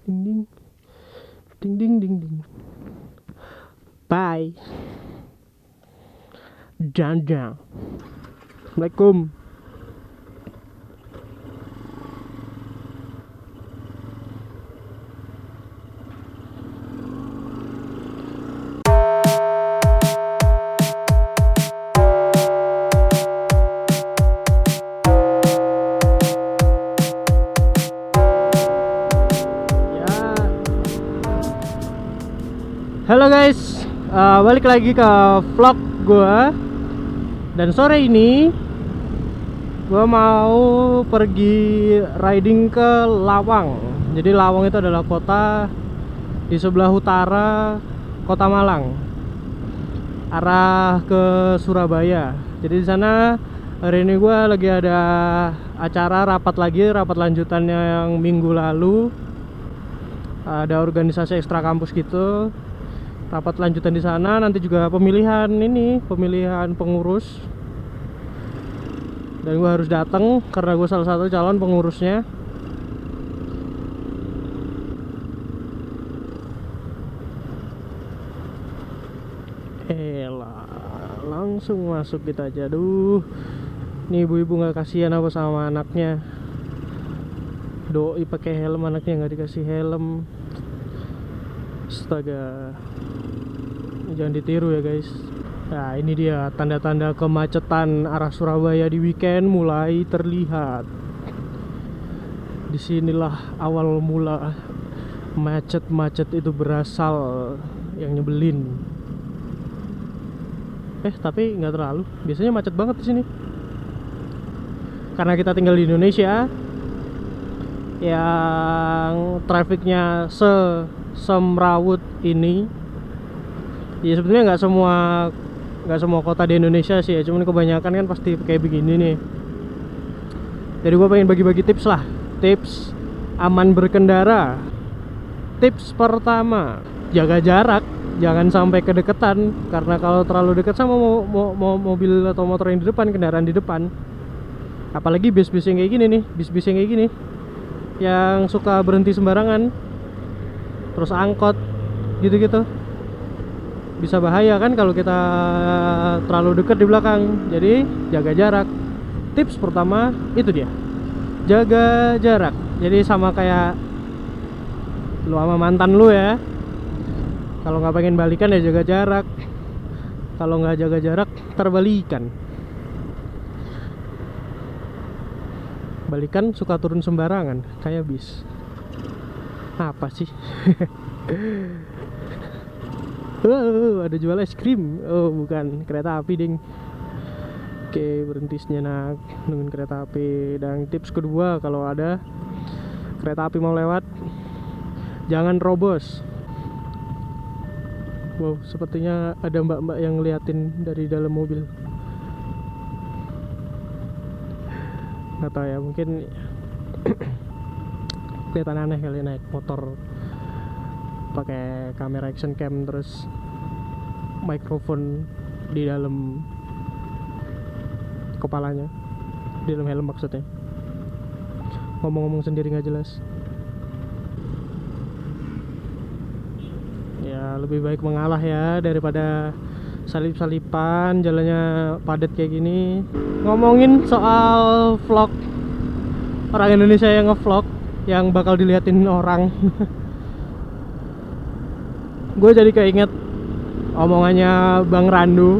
Ding ding ding ding ding ding. Bye. Dadah. Assalamualaikum. Halo guys, balik lagi ke vlog gua. Dan sore ini gua mau pergi riding ke Lawang. Jadi Lawang itu adalah kota di sebelah utara Kota Malang, arah ke Surabaya. Jadi di sana hari ini gua lagi ada acara rapat lanjutannya yang minggu lalu. Ada organisasi ekstra kampus gitu. Rapat lanjutan di sana, nanti juga pemilihan pengurus, dan gue harus datang karena gue salah satu calon pengurusnya. Langsung masuk gitu aja. Aduh, nih ibu-ibu nggak kasihan apa sama anaknya. Doi pakai helm, anaknya nggak dikasih helm. Astaga, jangan ditiru ya guys. Nah ini dia tanda-tanda kemacetan arah Surabaya di weekend mulai terlihat. Disinilah awal mula macet itu berasal, yang nyebelin. Tapi nggak terlalu, biasanya macet banget di sini. Karena kita tinggal di Indonesia yang trafiknya semrawut ini. Ya sebenarnya nggak semua kota di Indonesia sih ya, cuman kebanyakan kan pasti kayak begini nih. Jadi gue pengen bagi-bagi tips lah, tips aman berkendara. Tips pertama, jaga jarak, jangan sampai kedekatan. Karena kalau terlalu dekat sama mobil atau motor yang di depan, kendaraan di depan, apalagi bis-bis yang kayak gini, yang suka berhenti sembarangan, terus angkot gitu-gitu, bisa bahaya kan kalau kita terlalu dekat di belakang. Jadi jaga jarak. Tips pertama itu dia, jaga jarak. Jadi sama kayak lu sama mantan lu ya, kalau nggak pengen balikan ya jaga jarak. Kalau nggak jaga jarak terbalikan. Balikan suka turun sembarangan kayak bis. Apa sih? Ada jual es krim. Oh bukan, kereta api ding. Oke, berhenti sejenak nungguin kereta api. Dan tips kedua, kalau ada kereta api mau lewat, jangan terobos. Wow, sepertinya ada mbak-mbak yang ngeliatin dari dalam mobil. Nggak tahu ya, mungkin kelihatan aneh kali naik motor pakai kamera action cam terus mikrofon di dalam kepalanya, di dalam helm maksudnya. Ngomong-ngomong sendiri nggak jelas. Ya lebih baik mengalah ya daripada salip-salipan, jalannya padat kayak gini. Ngomongin soal vlog, orang Indonesia yang ngevlog yang bakal diliatin orang. Gue jadi keinget omongannya Bang Randu.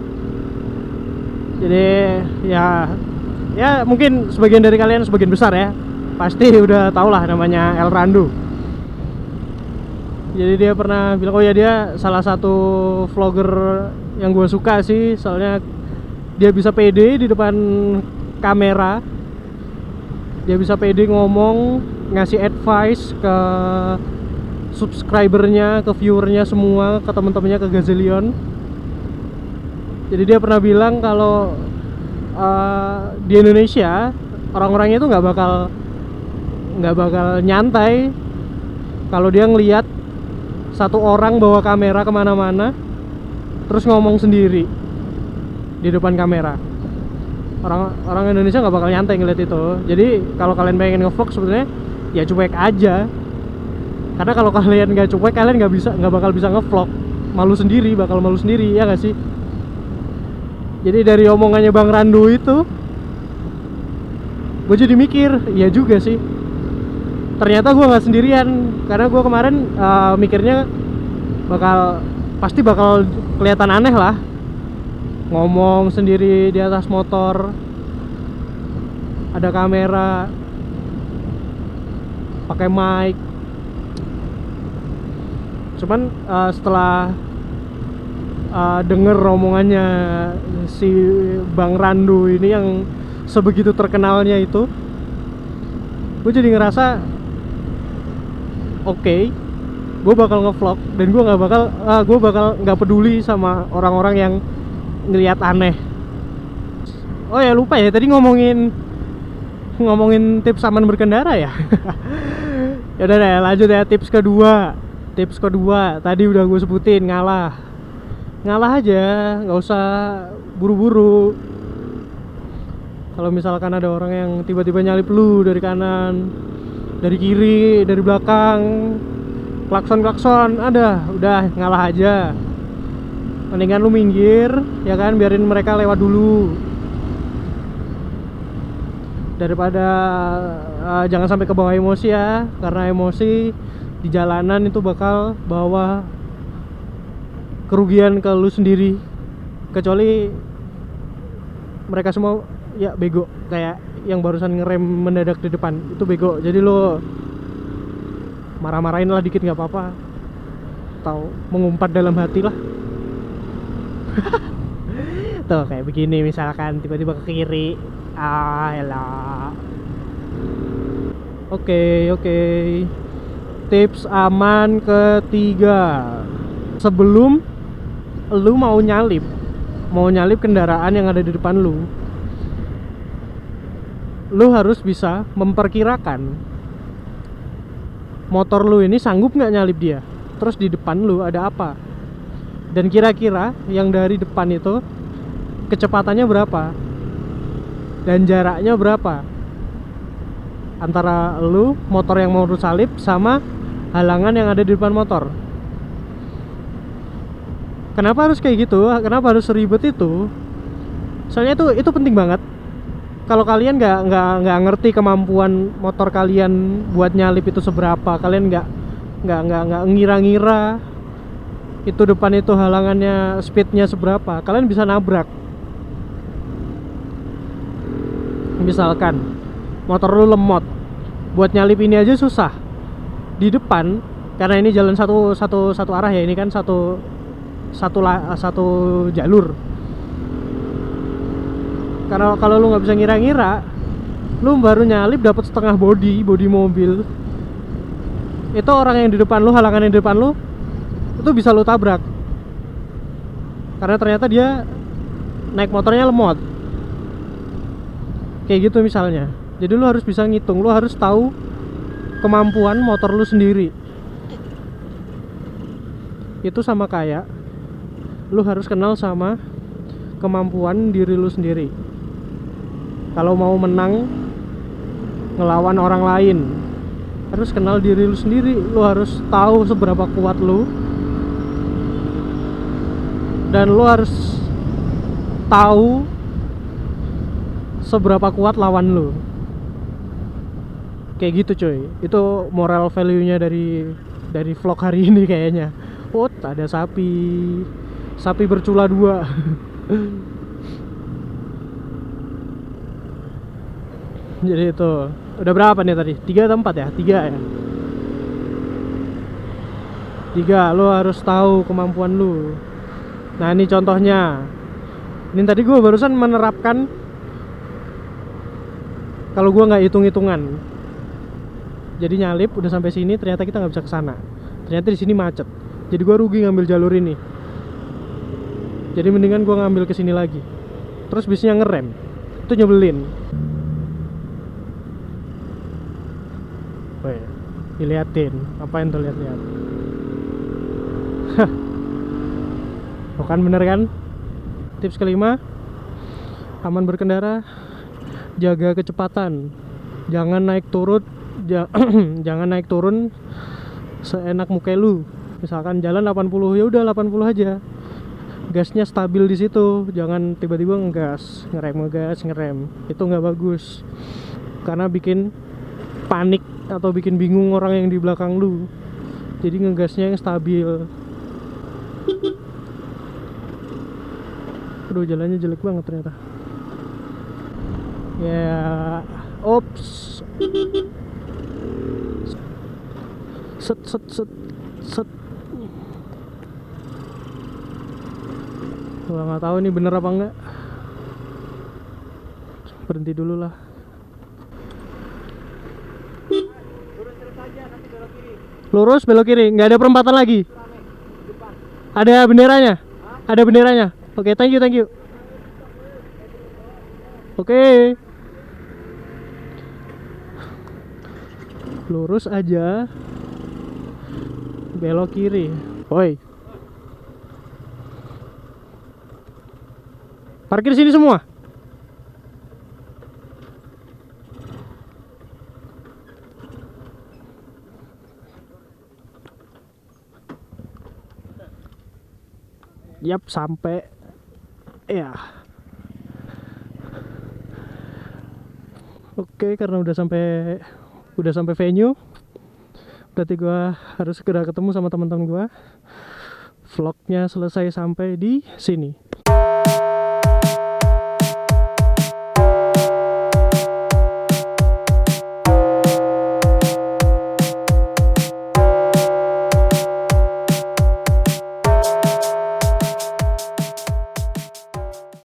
Jadi ya mungkin sebagian dari kalian, sebagian besar ya, pasti udah tau lah namanya El Randu. Jadi dia pernah bilang, oh ya dia salah satu vlogger yang gue suka sih, soalnya dia bisa pede di depan kamera. Dia bisa pede ngomong, ngasih advice ke subscribernya, ke viewernya semua, ke temen-temennya, ke Gazillion. Jadi dia pernah bilang kalau di Indonesia orang-orangnya itu nggak bakal nyantai kalau dia ngelihat satu orang bawa kamera kemana-mana terus ngomong sendiri di depan kamera. Orang Indonesia nggak bakal nyantai ngeliat itu. Jadi kalau kalian pengen ngevlog sebenarnya ya cuek aja, Karena kalau kalian nggak cuek, kalian nggak bakal bisa ngevlog. Bakal malu sendiri, ya nggak sih? Jadi dari omongannya Bang Randu itu, gue jadi mikir, iya juga sih. Ternyata gue nggak sendirian, karena gue kemarin mikirnya pasti bakal kelihatan aneh lah, ngomong sendiri di atas motor, ada kamera, pakai mic. Cuman setelah denger omongannya si Bang Randu ini yang sebegitu terkenalnya itu, gue jadi ngerasa oke, gue bakal ngevlog dan gue bakal nggak peduli sama orang-orang yang ngelihat aneh. Oh ya, lupa ya, tadi ngomongin tips aman berkendara ya. Ya udah deh, lanjut ya. Tips kedua tadi udah gue sebutin, ngalah aja, nggak usah buru-buru. Kalau misalkan ada orang yang tiba-tiba nyalip lu dari kanan, dari kiri, dari belakang, klakson, udah ngalah aja. Mendingan lu minggir, ya kan, biarin mereka lewat dulu. Daripada jangan sampai kebawa emosi ya, karena emosi di jalanan itu bakal bawa kerugian ke lu sendiri. Kecuali mereka semua ya bego, kayak yang barusan ngerem mendadak di depan itu bego, jadi lo marah-marahin lah dikit nggak apa-apa, atau mengumpat dalam hati lah. Tuh kayak begini misalkan tiba-tiba ke kiri, elah. Oke. Tips aman ketiga, sebelum lu mau nyalip kendaraan yang ada di depan lu harus bisa memperkirakan motor lu ini sanggup nggak nyalip dia. Terus di depan lu ada apa, dan kira-kira yang dari depan itu kecepatannya berapa dan jaraknya berapa antara lu, motor yang mau lu salip, sama halangan yang ada di depan motor. Kenapa harus kayak gitu? Kenapa harus ribet itu? Soalnya itu penting banget. Kalau kalian nggak ngerti kemampuan motor kalian buat nyalip itu seberapa, kalian nggak ngira-ngira itu depan itu halangannya speednya seberapa, kalian bisa nabrak. Misalkan motor lu lemot, buat nyalip ini aja susah. Di depan, karena ini jalan satu arah ya, ini kan satu jalur. Karena kalau lu nggak bisa ngira-ngira, lu baru nyalip dapat setengah body mobil, itu orang yang di depan lu, halangan yang di depan lu itu bisa lu tabrak. Karena ternyata dia naik motornya lemot. Kayak gitu misalnya. Jadi lu harus bisa ngitung, lu harus tahu kemampuan motor lu sendiri. Itu sama kayak lu harus kenal sama kemampuan diri lu sendiri. Kalau mau menang ngelawan orang lain, harus kenal diri lu sendiri. Lu harus tahu seberapa kuat lu, dan lu harus tahu seberapa kuat lawan lu. Kayak gitu coy. Itu moral value-nya dari vlog hari ini kayaknya. Oh, ada sapi bercula 2. Jadi itu udah berapa nih tadi? 3 atau 4 ya? 3 ya? 3, lo harus tahu kemampuan lu. Nah ini contohnya. Ini tadi gue barusan menerapkan, kalau gue nggak hitung-hitungan. Jadi nyalip udah sampai sini, ternyata kita nggak bisa ke sana. Ternyata di sini macet. Jadi gue rugi ngambil jalur ini. Jadi mendingan gue ngambil ke sini lagi. Terus bisnya ngerem. Itu nyebelin. Weh, diliatin. Apain tuh lihat-lihat? Bukan bener kan? Tips kelima, aman berkendara, jaga kecepatan. Jangan naik turun seenak muka lu. Misalkan jalan 80, ya udah 80 aja. Gasnya stabil di situ, jangan tiba-tiba ngegas, ngerem. Itu nggak bagus. Karena bikin panik atau bikin bingung orang yang di belakang lu. Jadi ngegasnya yang stabil. Aduh, jalannya jelek banget ternyata. Ya, ops. Set. Gua nggak tahu nih bener apa enggak. Berhenti dulu lah. Lurus belok kiri, nggak ada perempatan lagi. Ada benderanya. Ada benderanya. Oke, thank you. Oke. Lurus aja. Belok kiri. Woi. Parkir sini semua. Yap, sampai. Ya. Oke, karena udah sampai venue. Berarti gua harus segera ketemu sama teman-teman gua. Vlognya selesai sampai di sini.